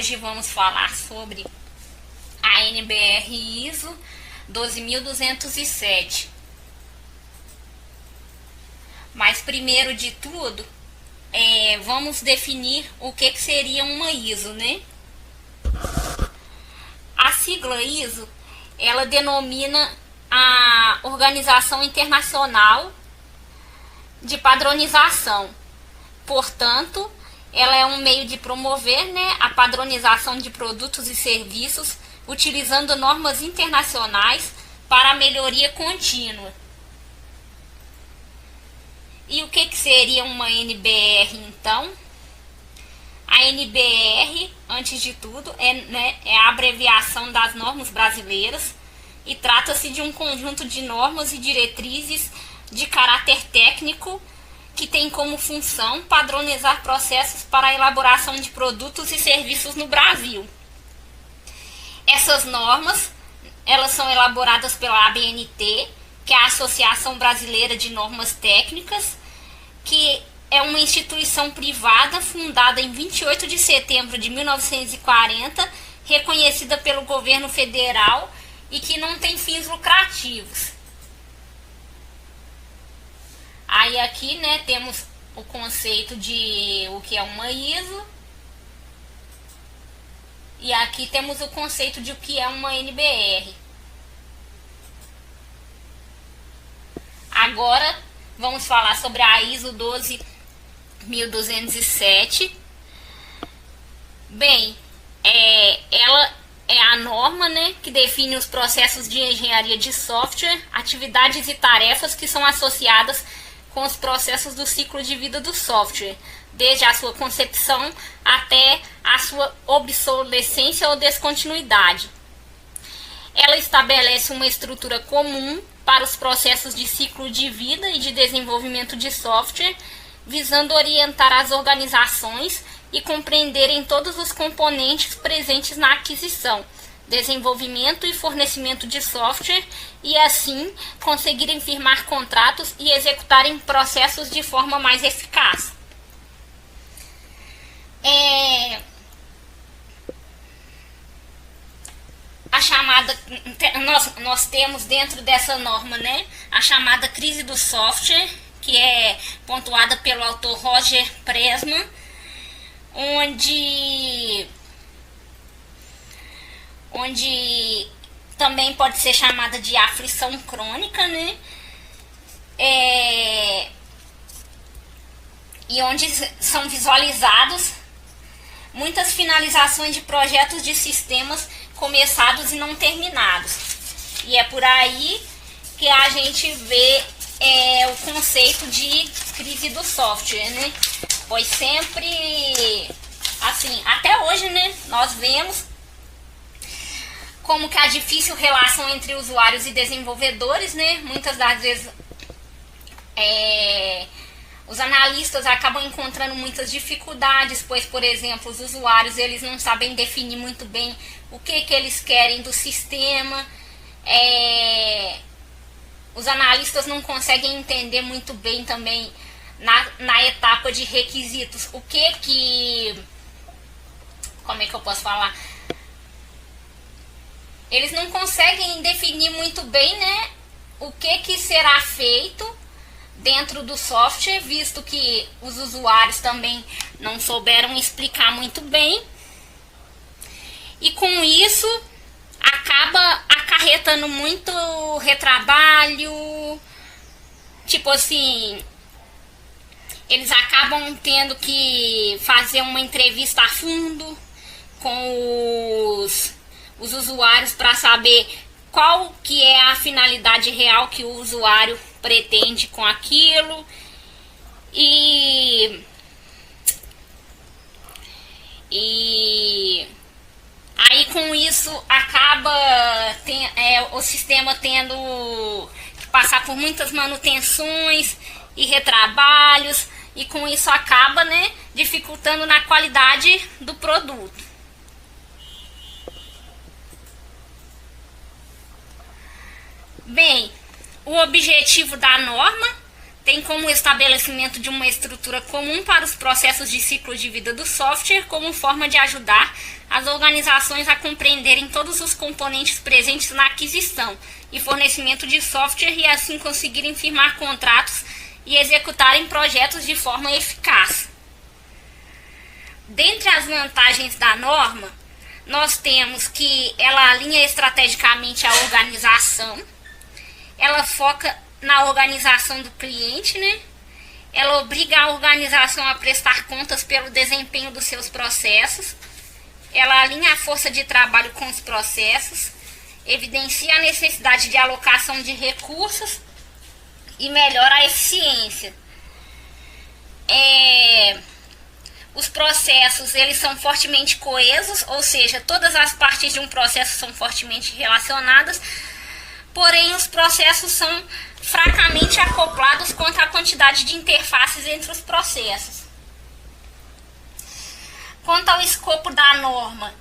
Hoje vamos falar sobre a NBR ISO 12207. Mas primeiro de tudo, vamos definir o que seria uma ISO, né? A sigla ISO, ela denomina a Organização Internacional de Padronização. Portanto, ela é um meio de promover, né, a padronização de produtos e serviços utilizando normas internacionais para a melhoria contínua. E o que seria uma NBR, então? A NBR, antes de tudo, é a abreviação das normas brasileiras e trata-se de um conjunto de normas e diretrizes de caráter técnico que tem como função padronizar processos para a elaboração de produtos e serviços no Brasil. Essas normas, elas são elaboradas pela ABNT, que é a Associação Brasileira de Normas Técnicas, que é uma instituição privada fundada em 28 de setembro de 1940, reconhecida pelo governo federal e que não tem fins lucrativos. Aí aqui, né, temos o conceito de o que é uma ISO. E aqui temos o conceito de o que é uma NBR. Agora vamos falar sobre a ISO 12207. Bem, ela é a norma, né, que define os processos de engenharia de software, atividades e tarefas que são associadas com os processos do ciclo de vida do software, desde a sua concepção até a sua obsolescência ou descontinuidade. Ela estabelece uma estrutura comum para os processos de ciclo de vida e de desenvolvimento de software, visando orientar as organizações e compreenderem todos os componentes presentes na aquisição, desenvolvimento e fornecimento de software e assim conseguirem firmar contratos e executarem processos de forma mais eficaz. A chamada, nós temos dentro dessa norma, né, a chamada crise do software, que é pontuada pelo autor Roger Pressman, onde também pode ser chamada de aflição crônica, né? E onde são visualizados muitas finalizações de projetos de sistemas começados e não terminados. E é por aí que a gente vê o conceito de crise do software, né? Pois sempre, assim, até hoje, né, nós vemos como que a difícil relação entre usuários e desenvolvedores, né? Muitas das vezes os analistas acabam encontrando muitas dificuldades, pois, por exemplo, os usuários eles não sabem definir muito bem o que eles querem do sistema. Os analistas não conseguem entender muito bem também na etapa de requisitos como é que eu posso falar? Eles não conseguem definir muito bem, né, o que será feito dentro do software, visto que os usuários também não souberam explicar muito bem. E com isso acaba acarretando muito retrabalho, tipo assim, eles acabam tendo que fazer uma entrevista a fundo com os usuários para saber qual que é a finalidade real que o usuário pretende com aquilo. E aí com isso acaba o sistema tendo que passar por muitas manutenções e retrabalhos, e com isso acaba, né, dificultando na qualidade do produto. Bem, o objetivo da norma, tem como o estabelecimento de uma estrutura comum para os processos de ciclo de vida do software como forma de ajudar as organizações a compreenderem todos os componentes presentes na aquisição e fornecimento de software e assim conseguirem firmar contratos e executarem projetos de forma eficaz. Dentre as vantagens da norma, nós temos que ela alinha estrategicamente a organização, ela foca na organização do cliente, né? Ela obriga a organização a prestar contas pelo desempenho dos seus processos, ela alinha a força de trabalho com os processos, evidencia a necessidade de alocação de recursos e melhora a eficiência. Os processos, eles são fortemente coesos, ou seja, todas as partes de um processo são fortemente relacionadas, porém os processos são fracamente acoplados quanto à quantidade de interfaces entre os processos. Quanto ao escopo da norma,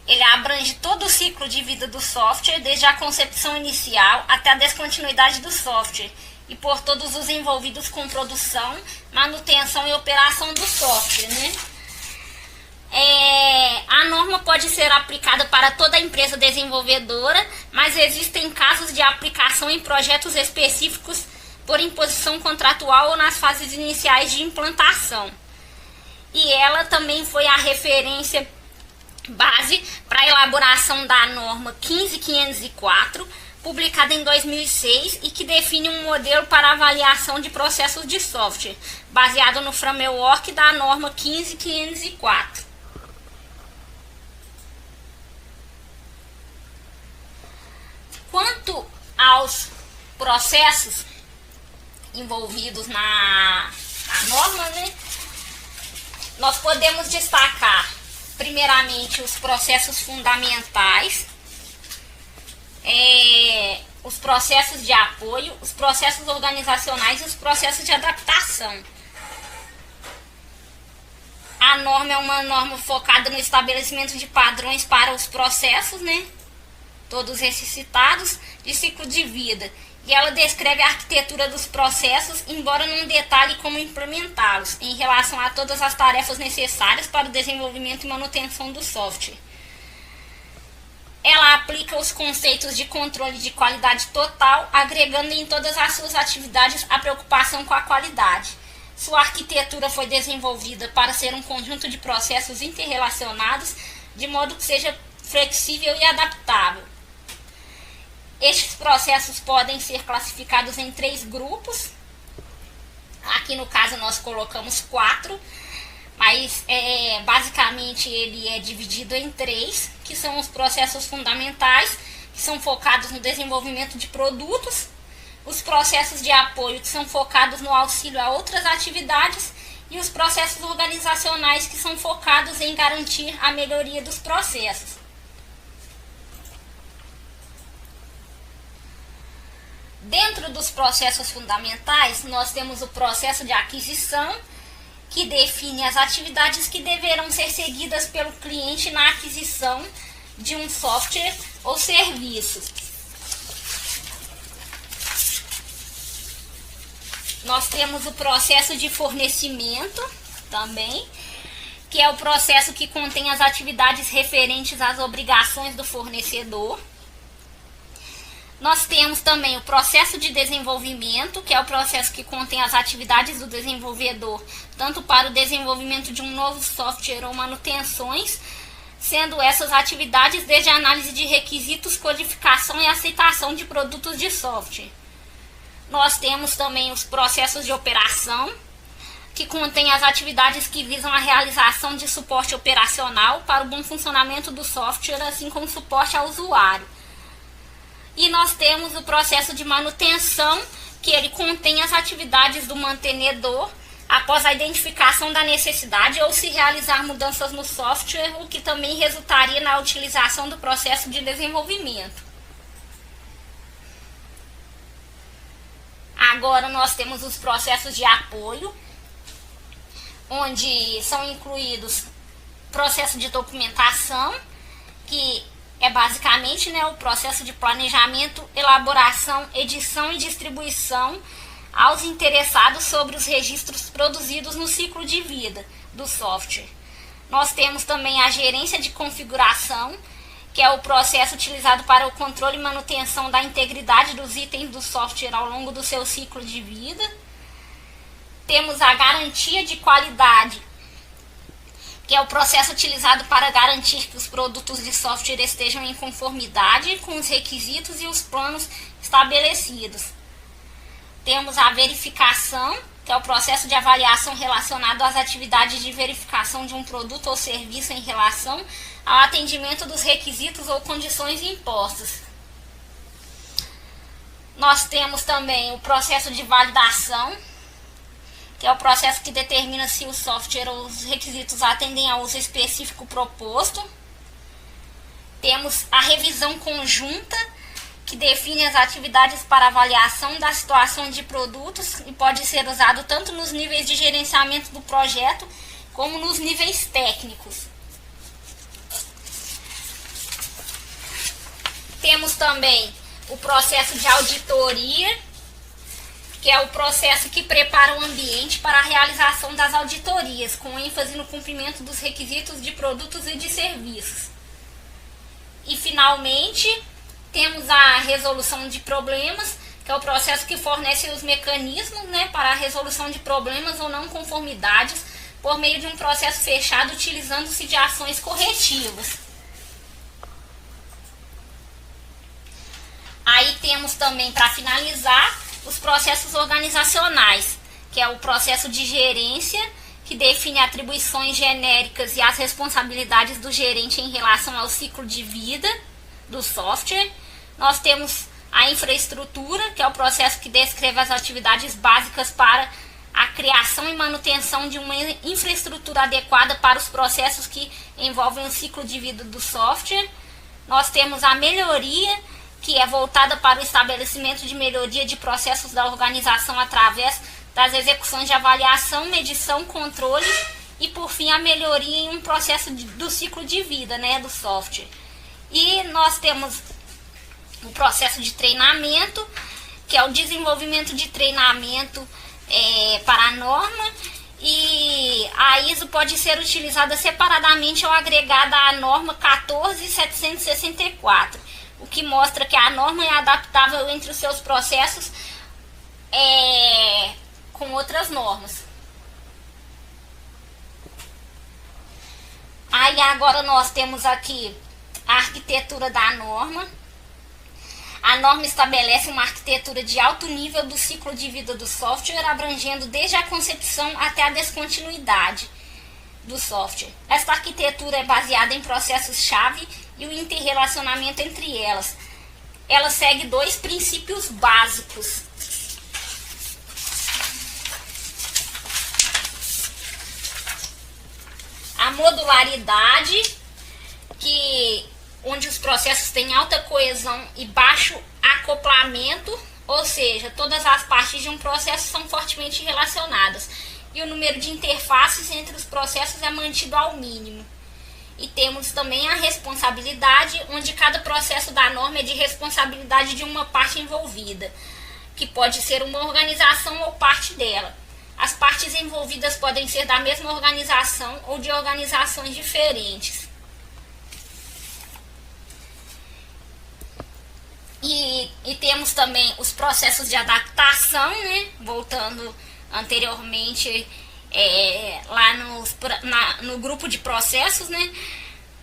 ele abrange todo o ciclo de vida do software, desde a concepção inicial até a descontinuidade do software, e por todos os envolvidos com produção, manutenção e operação do software, né? A norma pode ser aplicada para toda empresa desenvolvedora, mas existem casos de aplicação em projetos específicos por imposição contratual ou nas fases iniciais de implantação. E ela também foi a referência base para a elaboração da norma 15504, publicada em 2006 e que define um modelo para avaliação de processos de software, baseado no framework da norma 15504. Quanto aos processos envolvidos na norma, né, nós podemos destacar primeiramente os processos fundamentais, os processos de apoio, os processos organizacionais e os processos de adaptação. A norma é uma norma focada no estabelecimento de padrões para os processos, né? Todos esses citados, de ciclo de vida. E ela descreve a arquitetura dos processos, embora não detalhe como implementá-los, em relação a todas as tarefas necessárias para o desenvolvimento e manutenção do software. Ela aplica os conceitos de controle de qualidade total, agregando em todas as suas atividades a preocupação com a qualidade. Sua arquitetura foi desenvolvida para ser um conjunto de processos interrelacionados, de modo que seja flexível e adaptável. Estes processos podem ser classificados em 3 grupos. Aqui no caso nós colocamos 4, mas basicamente ele é dividido em 3, que são os processos fundamentais, que são focados no desenvolvimento de produtos, os processos de apoio, que são focados no auxílio a outras atividades, e os processos organizacionais, que são focados em garantir a melhoria dos processos. Dentro dos processos fundamentais, nós temos o processo de aquisição, que define as atividades que deverão ser seguidas pelo cliente na aquisição de um software ou serviço. Nós temos o processo de fornecimento também, que é o processo que contém as atividades referentes às obrigações do fornecedor. Nós temos também o processo de desenvolvimento, que é o processo que contém as atividades do desenvolvedor, tanto para o desenvolvimento de um novo software ou manutenções, sendo essas atividades desde a análise de requisitos, codificação e aceitação de produtos de software. Nós temos também os processos de operação, que contém as atividades que visam a realização de suporte operacional para o bom funcionamento do software, assim como suporte ao usuário. E nós temos o processo de manutenção, que ele contém as atividades do mantenedor após a identificação da necessidade ou se realizar mudanças no software, o que também resultaria na utilização do processo de desenvolvimento. Agora nós temos os processos de apoio, onde são incluídos processo de documentação, que é basicamente o processo de planejamento, elaboração, edição e distribuição aos interessados sobre os registros produzidos no ciclo de vida do software. Nós temos também a gerência de configuração, que é o processo utilizado para o controle e manutenção da integridade dos itens do software ao longo do seu ciclo de vida. Temos a garantia de qualidade, que é o processo utilizado para garantir que os produtos de software estejam em conformidade com os requisitos e os planos estabelecidos. Temos a verificação, que é o processo de avaliação relacionado às atividades de verificação de um produto ou serviço em relação ao atendimento dos requisitos ou condições impostas. Nós temos também o processo de validação, que é o processo que determina se o software ou os requisitos atendem ao uso específico proposto. Temos a revisão conjunta, que define as atividades para avaliação da situação de produtos e pode ser usado tanto nos níveis de gerenciamento do projeto como nos níveis técnicos. Temos também o processo de auditoria, que é o processo que prepara o ambiente para a realização das auditorias, com ênfase no cumprimento dos requisitos de produtos e de serviços. E, finalmente, temos a resolução de problemas, que é o processo que fornece os mecanismos, para a resolução de problemas ou não conformidades por meio de um processo fechado, utilizando-se de ações corretivas. Aí temos também, para finalizar, os processos organizacionais, que é o processo de gerência, que define atribuições genéricas e as responsabilidades do gerente em relação ao ciclo de vida do software. Nós temos a infraestrutura, que é o processo que descreve as atividades básicas para a criação e manutenção de uma infraestrutura adequada para os processos que envolvem o ciclo de vida do software. Nós temos a melhoria, que é voltada para o estabelecimento de melhoria de processos da organização através das execuções de avaliação, medição, controle e, por fim, a melhoria em um processo do ciclo de vida, do software. E nós temos o processo de treinamento, que é o desenvolvimento de treinamento para a norma, e a ISO pode ser utilizada separadamente ou agregada à norma 14764, o que mostra que a norma é adaptável entre os seus processos com outras normas. Aí agora nós temos aqui a arquitetura da norma. A norma estabelece uma arquitetura de alto nível do ciclo de vida do software, abrangendo desde a concepção até a descontinuidade do software. Esta arquitetura é baseada em processos-chave e o interrelacionamento entre elas. Ela segue dois princípios básicos. A modularidade, onde os processos têm alta coesão e baixo acoplamento, ou seja, todas as partes de um processo são fortemente relacionadas, e o número de interfaces entre os processos é mantido ao mínimo. E temos também a responsabilidade, onde cada processo da norma é de responsabilidade de uma parte envolvida, que pode ser uma organização ou parte dela. As partes envolvidas podem ser da mesma organização ou de organizações diferentes. E temos também os processos de adaptação, voltando anteriormente lá no grupo de processos,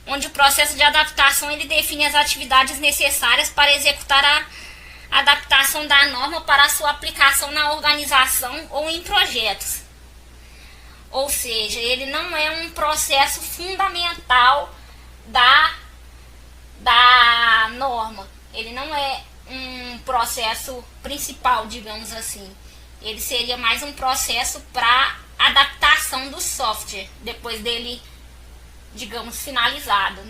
onde o processo de adaptação ele define as atividades necessárias para executar a adaptação da norma para a sua aplicação na organização ou em projetos. Ou seja, ele não é um processo fundamental da norma. Ele não é um processo principal, digamos assim. Ele seria mais um processo para adaptação do software, depois dele, digamos, finalizado,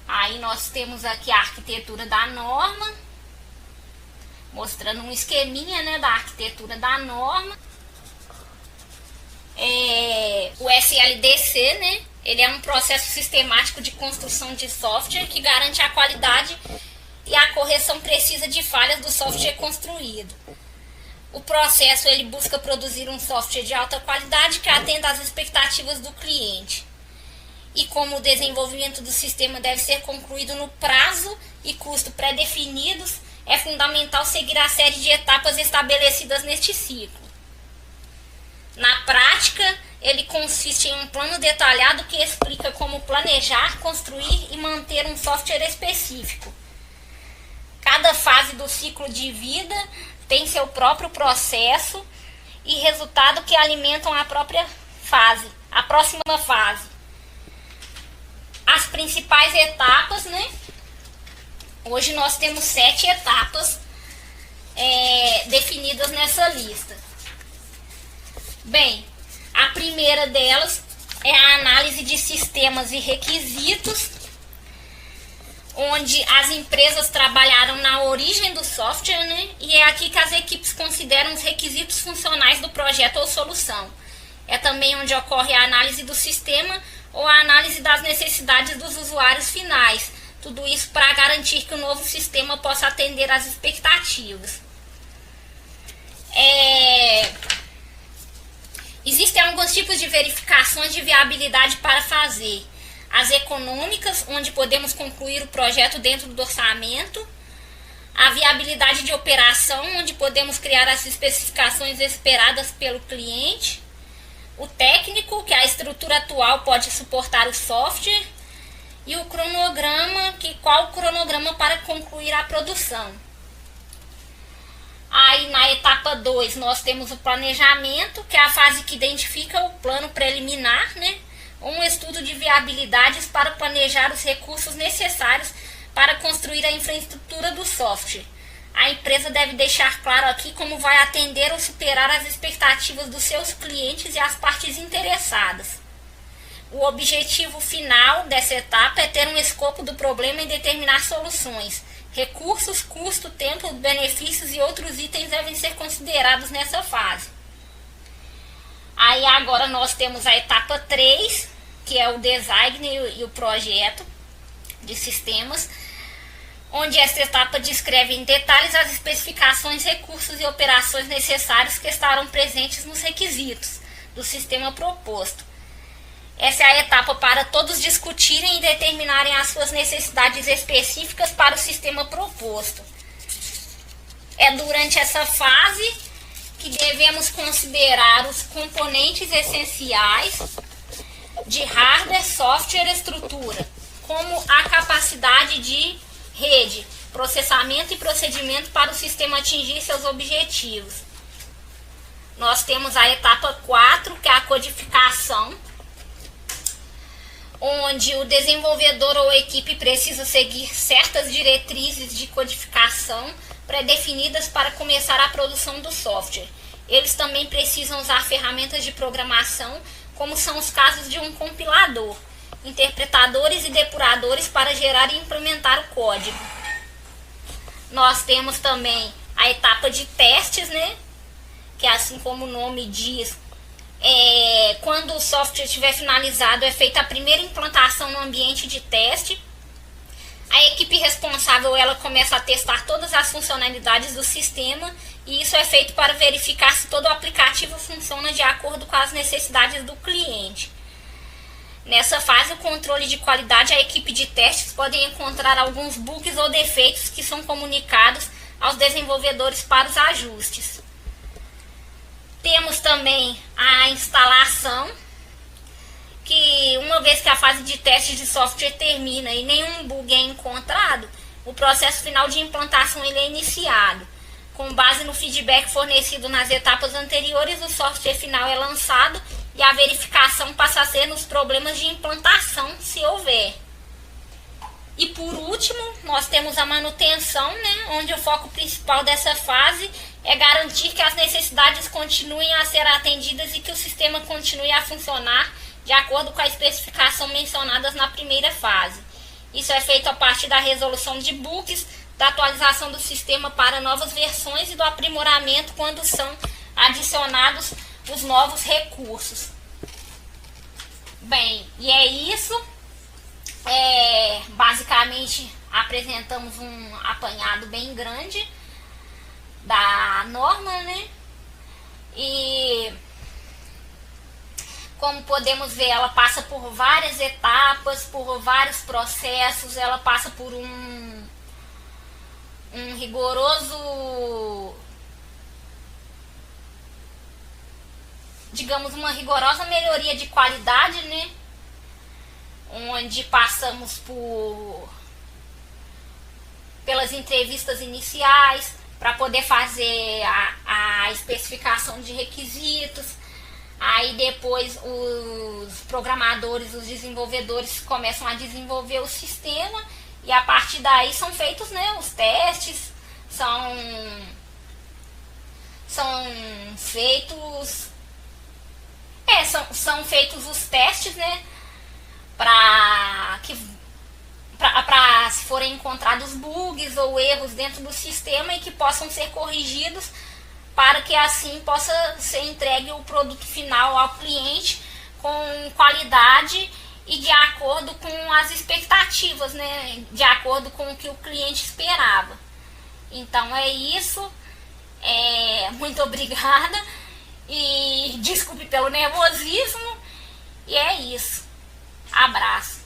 Aí nós temos aqui a arquitetura da norma, mostrando um esqueminha, da arquitetura da norma. O SLDC, ele é um processo sistemático de construção de software que garante a qualidade e a correção precisa de falhas do software construído. O processo ele busca produzir um software de alta qualidade que atenda às expectativas do cliente. E como o desenvolvimento do sistema deve ser concluído no prazo e custo pré-definidos, é fundamental seguir a série de etapas estabelecidas neste ciclo. Na prática, ele consiste em um plano detalhado que explica como planejar, construir e manter um software específico. Cada fase do ciclo de vida tem seu próprio processo e resultado que alimentam a própria fase, a próxima fase. As principais etapas, né? Hoje nós temos 7 etapas definidas nessa lista. Bem, a primeira delas é a análise de sistemas e requisitos, onde as empresas trabalharam na origem do software, né? E é aqui que as equipes consideram os requisitos funcionais do projeto ou solução. É também onde ocorre a análise do sistema ou a análise das necessidades dos usuários finais. Tudo isso para garantir que o novo sistema possa atender às expectativas. Existem alguns tipos de verificações de viabilidade para fazer. As econômicas, onde podemos concluir o projeto dentro do orçamento. A viabilidade de operação, onde podemos criar as especificações esperadas pelo cliente. O técnico, que a estrutura atual pode suportar o software. E o cronograma, qual o cronograma para concluir a produção. Aí na etapa 2 nós temos o planejamento, que é a fase que identifica o plano preliminar, né? Um estudo de viabilidades para planejar os recursos necessários para construir a infraestrutura do software. A empresa deve deixar claro aqui como vai atender ou superar as expectativas dos seus clientes e as partes interessadas. O objetivo final dessa etapa é ter um escopo do problema e determinar soluções. Recursos, custo, tempo, benefícios e outros itens devem ser considerados nessa fase. Aí agora nós temos a etapa 3, que é o design e o projeto de sistemas, onde essa etapa descreve em detalhes as especificações, recursos e operações necessários que estarão presentes nos requisitos do sistema proposto. Essa é a etapa para todos discutirem e determinarem as suas necessidades específicas para o sistema proposto. É durante essa fase que devemos considerar os componentes essenciais de hardware, software e estrutura, como a capacidade de rede, processamento e procedimento para o sistema atingir seus objetivos. Nós temos a etapa 4, que é a codificação, onde o desenvolvedor ou equipe precisa seguir certas diretrizes de codificação pré-definidas para começar a produção do software. Eles também precisam usar ferramentas de programação, como são os casos de um compilador, interpretadores e depuradores para gerar e implementar o código. Nós temos também a etapa de testes, né? Que assim como o nome diz, quando o software estiver finalizado, é feita a primeira implantação no ambiente de teste. A equipe responsável ela começa a testar todas as funcionalidades do sistema e isso é feito para verificar se todo o aplicativo funciona de acordo com as necessidades do cliente. Nessa fase, o controle de qualidade, a equipe de testes pode encontrar alguns bugs ou defeitos que são comunicados aos desenvolvedores para os ajustes. Temos também a instalação, que uma vez que a fase de teste de software termina e nenhum bug é encontrado, o processo final de implantação ele é iniciado. Com base no feedback fornecido nas etapas anteriores, o software final é lançado e a verificação passa a ser nos problemas de implantação, se houver. E por último, nós temos a manutenção, né, onde o foco principal dessa fase é garantir que as necessidades continuem a ser atendidas e que o sistema continue a funcionar de acordo com a especificação mencionadas na primeira fase. Isso é feito a partir da resolução de bugs, da atualização do sistema para novas versões e do aprimoramento quando são adicionados os novos recursos. Bem, e é isso. Basicamente apresentamos um apanhado bem grande da norma, né? E como podemos ver, ela passa por várias etapas, por vários processos, ela passa por um rigoroso, digamos, uma rigorosa melhoria de qualidade, né? Onde passamos pelas entrevistas iniciais para poder fazer a especificação de requisitos. Aí depois os programadores, os desenvolvedores começam a desenvolver o sistema e a partir daí são feitos, né, os testes, são feitos são feitos os testes, né, para se forem encontrados bugs ou erros dentro do sistema e que possam ser corrigidos para que assim possa ser entregue o produto final ao cliente com qualidade e de acordo com as expectativas, né? De acordo com o que o cliente esperava. Então é isso. Muito obrigada e desculpe pelo nervosismo. E é isso. Abraço.